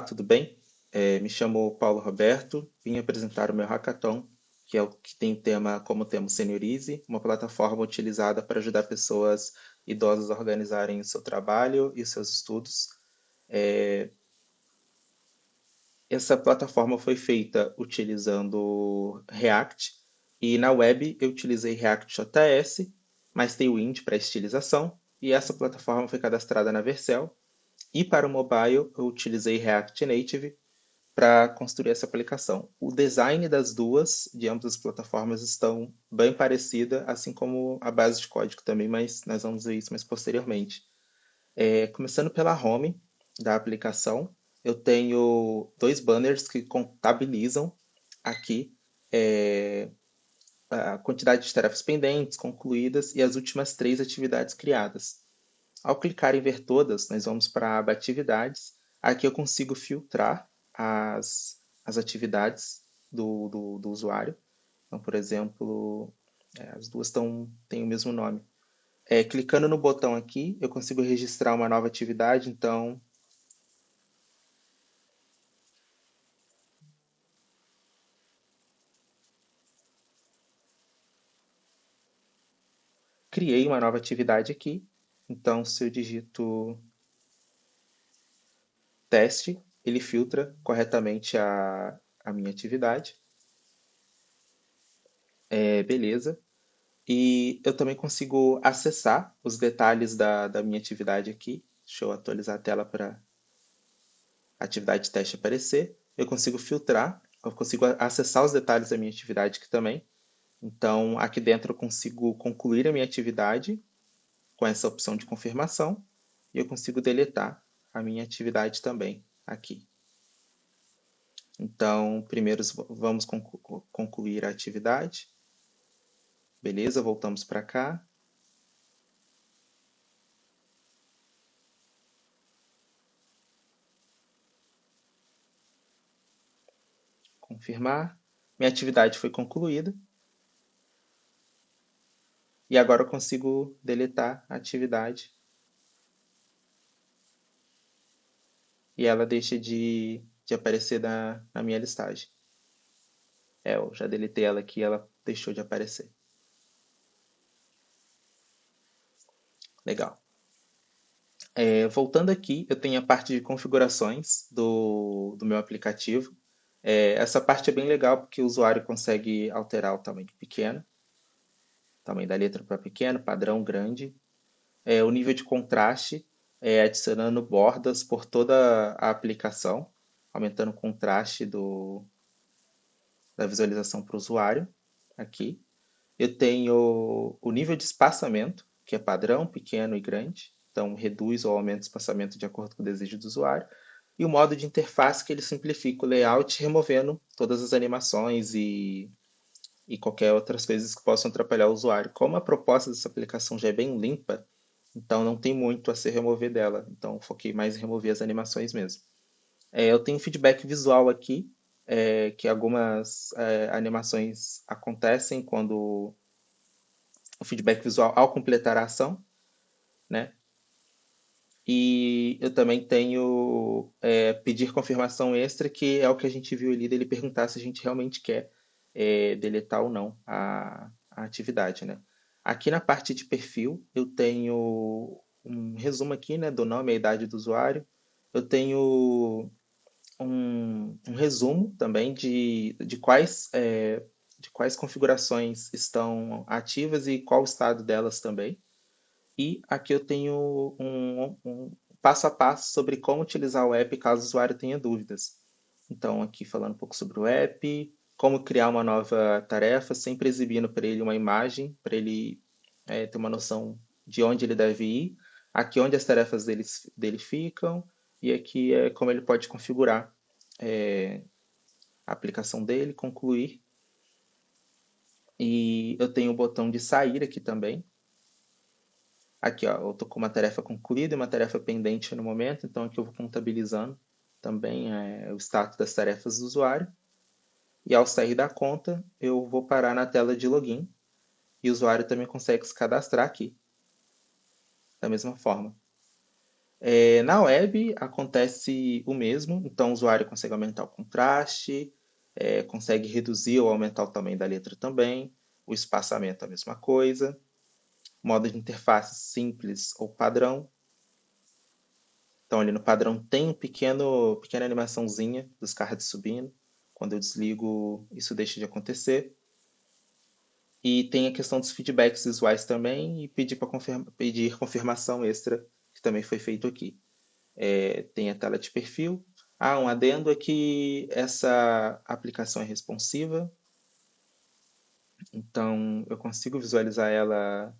Tudo bem? Me chamo Paulo Roberto, vim apresentar o meu hackathon, que é o que tem como tema Seniorize, uma plataforma utilizada para ajudar pessoas idosas a organizarem o seu trabalho e os seus estudos. Essa plataforma foi feita utilizando React, e na web eu utilizei React.js, mas tem o Tailwind para estilização, e essa plataforma foi cadastrada na Vercel. E para o mobile eu utilizei React Native para construir essa aplicação. O design das duas, de ambas as plataformas, estão bem parecida, assim como a base de código também, mas nós vamos ver isso mais posteriormente. Começando pela home da aplicação, eu tenho dois banners que contabilizam aqui a quantidade de tarefas pendentes, concluídas e as últimas 3 atividades criadas. Ao clicar em ver todas, nós vamos para a aba atividades. Aqui eu consigo filtrar as atividades do usuário. Então, por exemplo, as duas têm o mesmo nome. Clicando no botão aqui, eu consigo registrar uma nova atividade. Então, criei uma nova atividade aqui. Então, se eu digito teste, ele filtra corretamente a minha atividade. Beleza. E eu também consigo acessar os detalhes da minha atividade aqui. Deixa eu atualizar a tela para a atividade de teste aparecer. Eu consigo filtrar, eu consigo acessar os detalhes da minha atividade aqui também. Então, aqui dentro eu consigo concluir a minha atividade com essa opção de confirmação e eu consigo deletar a minha atividade também aqui. Então, primeiro vamos concluir a atividade. Beleza, voltamos para cá. Confirmar. Minha atividade foi concluída. E agora eu consigo deletar a atividade. E ela deixa de aparecer na minha listagem. Eu já deletei ela aqui e ela deixou de aparecer. Legal. Voltando aqui, eu tenho a parte de configurações do meu aplicativo. Essa parte é bem legal porque o usuário consegue alterar o tamanho pequeno, tamanho da letra para pequeno, padrão grande, o nível de contraste, adicionando bordas por toda a aplicação, aumentando o contraste da visualização para o usuário aqui. Eu tenho o nível de espaçamento, que é padrão, pequeno e grande. Então, reduz ou aumenta o espaçamento de acordo com o desejo do usuário. E o modo de interface, que ele simplifica o layout, removendo todas as animações e qualquer outras coisas que possam atrapalhar o usuário. Como a proposta dessa aplicação já é bem limpa, então não tem muito a se remover dela. Então, foquei mais em remover as animações mesmo. Eu tenho feedback visual aqui, que algumas animações acontecem quando o feedback visual ao completar a ação, né? E eu também tenho pedir confirmação extra, que é o que a gente viu ali dele perguntar se a gente realmente quer deletar ou não a atividade, né? Aqui na parte de perfil, eu tenho um resumo aqui, né, do nome e a idade do usuário. Eu tenho um resumo também de quais configurações estão ativas e qual o estado delas também. E aqui eu tenho um passo a passo sobre como utilizar o app caso o usuário tenha dúvidas. Então, aqui falando um pouco sobre o app, como criar uma nova tarefa, sempre exibindo para ele uma imagem, para ele ter uma noção de onde ele deve ir, aqui onde as tarefas dele ficam, e aqui é como ele pode configurar a aplicação dele, concluir. E eu tenho o botão de sair aqui também. Aqui, ó, eu estou com uma tarefa concluída e uma tarefa pendente no momento, então aqui eu vou contabilizando também o status das tarefas do usuário. E ao sair da conta, eu vou parar na tela de login e o usuário também consegue se cadastrar aqui, da mesma forma. Na web acontece o mesmo, então o usuário consegue aumentar o contraste, consegue reduzir ou aumentar o tamanho da letra também, o espaçamento é a mesma coisa, modo de interface simples ou padrão. Então ali no padrão tem pequena animaçãozinha dos cards subindo. Quando eu desligo, isso deixa de acontecer. E tem a questão dos feedbacks visuais também e pedir confirmação extra, que também foi feito aqui. Tem a tela de perfil. Um adendo é que essa aplicação é responsiva, então eu consigo visualizar ela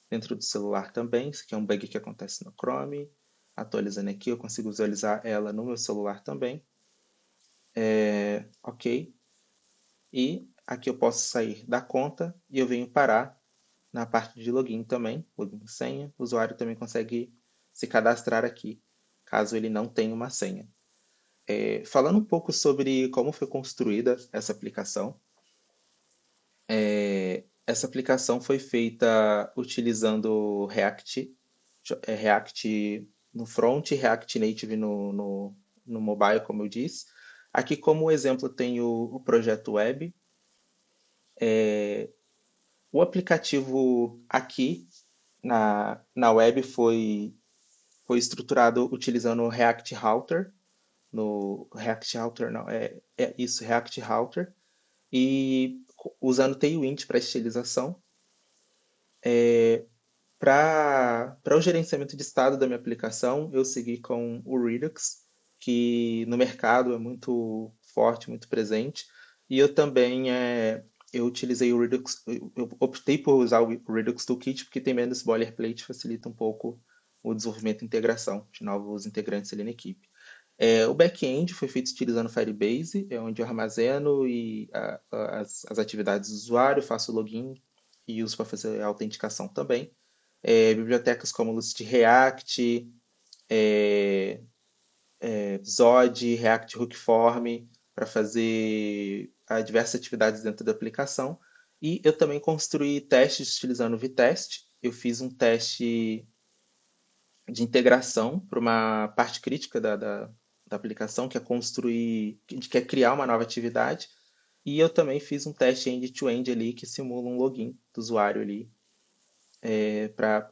dentro do celular também. Isso aqui é um bug que acontece no Chrome. Atualizando aqui, eu consigo visualizar ela no meu celular também. Ok. E aqui eu posso sair da conta e eu venho parar na parte de login também, login e senha. O usuário também consegue se cadastrar aqui, caso ele não tenha uma senha. Falando um pouco sobre como foi construída essa aplicação, essa aplicação foi feita utilizando React no front e React Native no mobile, como eu disse. Aqui, como exemplo, tem o projeto web. O aplicativo aqui na web foi estruturado utilizando o React Router, no React Router, não, é isso, React Router, e usando Tailwind para estilização. Para o gerenciamento de estado da minha aplicação, eu segui com o Redux, que no mercado é muito forte, muito presente. E eu também eu utilizei o Redux, eu optei por usar o Redux Toolkit porque tem menos boilerplate, facilita um pouco o desenvolvimento e integração de novos integrantes ali na equipe. O back-end foi feito utilizando Firebase, é onde eu armazeno as atividades do usuário, faço o login e uso para fazer a autenticação também. Bibliotecas como Lucid React, Zod, React Hookform, para fazer diversas atividades dentro da aplicação. E eu também construí testes utilizando o Vitest. Eu fiz um teste de integração para uma parte crítica da aplicação, que é que é criar uma nova atividade. E eu também fiz um teste end-to-end ali que simula um login do usuário ali,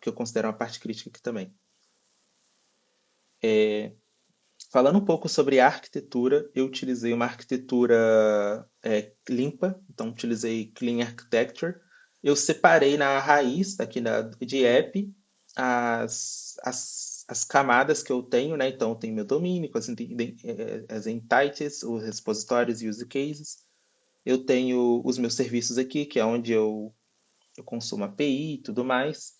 que eu considero uma parte crítica aqui também. Falando um pouco sobre a arquitetura, eu utilizei uma arquitetura limpa, então utilizei Clean Architecture. Eu separei na raiz aqui de app as camadas que eu tenho, né? Então, eu tenho meu domínio, com as entities, os repositórios e use cases. Eu tenho os meus serviços aqui, que é onde eu consumo API e tudo mais.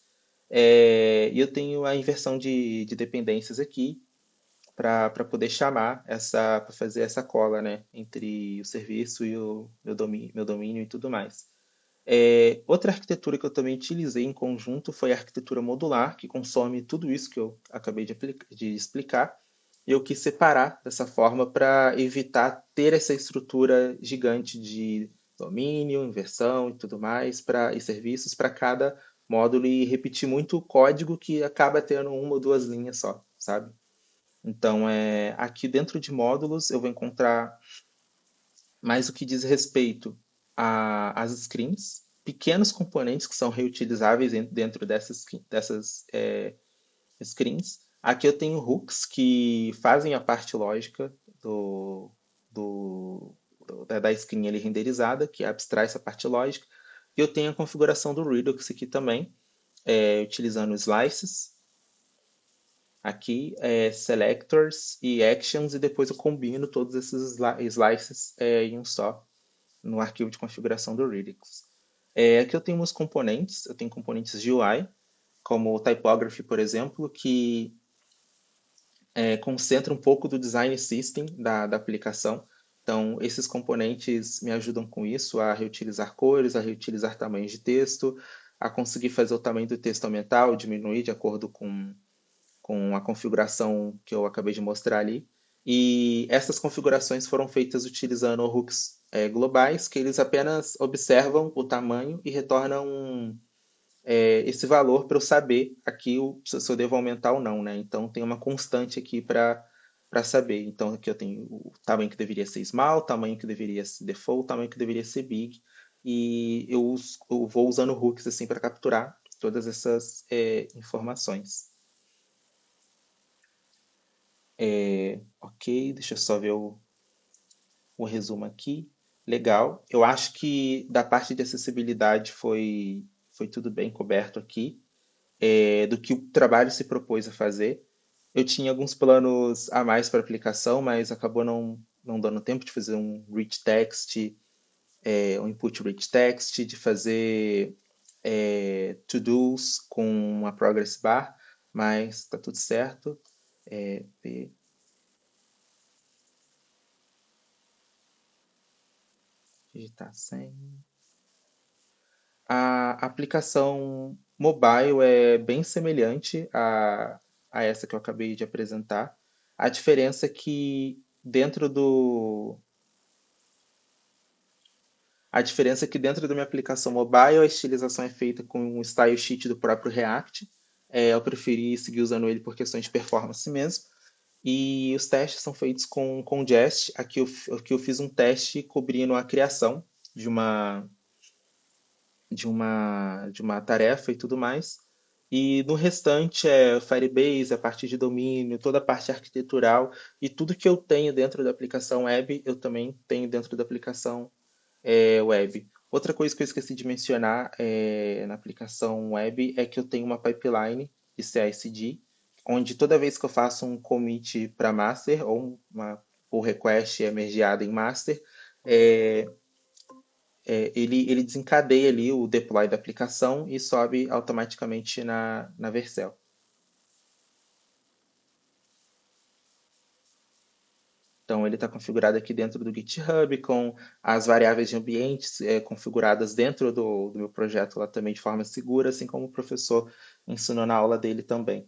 E eu tenho a inversão de dependências aqui para poder para fazer essa cola, né, entre o serviço e o meu domínio e tudo mais. Outra arquitetura que eu também utilizei em conjunto foi a arquitetura modular, que consome tudo isso que eu acabei de explicar. Eu quis separar dessa forma para evitar ter essa estrutura gigante de domínio, inversão e tudo mais, e serviços para cada módulo e repetir muito o código que acaba tendo uma ou duas linhas só, sabe? Então, aqui dentro de módulos, eu vou encontrar mais o que diz respeito às screens, pequenos componentes que são reutilizáveis dentro dessas screens. Aqui eu tenho hooks que fazem a parte lógica do, da screen ali renderizada, que abstrai essa parte lógica. E eu tenho a configuração do Redux aqui também, utilizando slices, aqui selectors e actions, e depois eu combino todos esses slices em um só, no arquivo de configuração do Redux. Aqui eu tenho uns componentes, eu tenho componentes de UI, como o Typography, por exemplo, que concentra um pouco do design system da aplicação. Então, esses componentes me ajudam com isso, a reutilizar cores, a reutilizar tamanhos de texto, a conseguir fazer o tamanho do texto aumentar ou diminuir de acordo com a configuração que eu acabei de mostrar ali. E essas configurações foram feitas utilizando hooks globais, que eles apenas observam o tamanho e retornam esse valor para eu saber aqui se eu devo aumentar ou não, né? Então tem uma constante aqui para saber. Então aqui eu tenho o tamanho que deveria ser small, o tamanho que deveria ser default, o tamanho que deveria ser big. E eu vou usando hooks assim para capturar todas essas informações. Ok, deixa eu só ver o resumo aqui. Legal. Eu acho que da parte de acessibilidade foi tudo bem coberto aqui, do que o trabalho se propôs a fazer. Eu tinha alguns planos a mais para aplicação, mas acabou não dando tempo de fazer um rich text, um input rich text, de fazer to-dos com uma progress bar, mas está tudo certo. P, digitar sem. A aplicação mobile é bem semelhante a essa que eu acabei de apresentar. A diferença é que dentro do, a diferença é que dentro da minha aplicação mobile a estilização é feita com um style sheet do próprio React. Eu preferi seguir usando ele por questões de performance mesmo. E os testes são feitos com Jest. Aqui eu fiz um teste cobrindo a criação de uma tarefa e tudo mais. E no restante é Firebase, a parte de domínio, toda a parte arquitetural e tudo que eu tenho dentro da aplicação web, eu também tenho dentro da aplicação web. Outra coisa que eu esqueci de mencionar na aplicação web é que eu tenho uma pipeline de CI/CD, onde toda vez que eu faço um commit para master ou uma pull request é mergeada em master, é, ele desencadeia ali o deploy da aplicação e sobe automaticamente na Vercel. Então ele está configurado aqui dentro do GitHub com as variáveis de ambientes configuradas dentro do meu projeto lá também de forma segura, assim como o professor ensinou na aula dele também.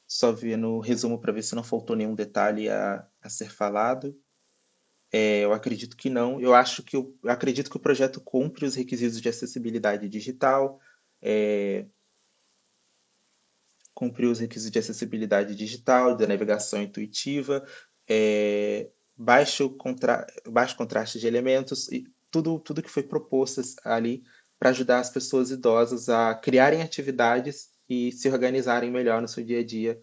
Só vi no resumo para ver se não faltou nenhum detalhe a ser falado. Eu acredito que não. Eu acredito que o projeto cumpre os requisitos de acessibilidade digital, é, cumpriu os requisitos de acessibilidade digital, da navegação intuitiva, baixo contraste de elementos e tudo que foi proposto ali para ajudar as pessoas idosas a criarem atividades e se organizarem melhor no seu dia a dia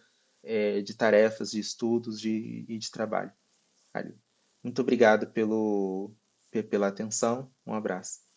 de tarefas, de estudos e de trabalho. Ali. Muito obrigado pela atenção. Um abraço.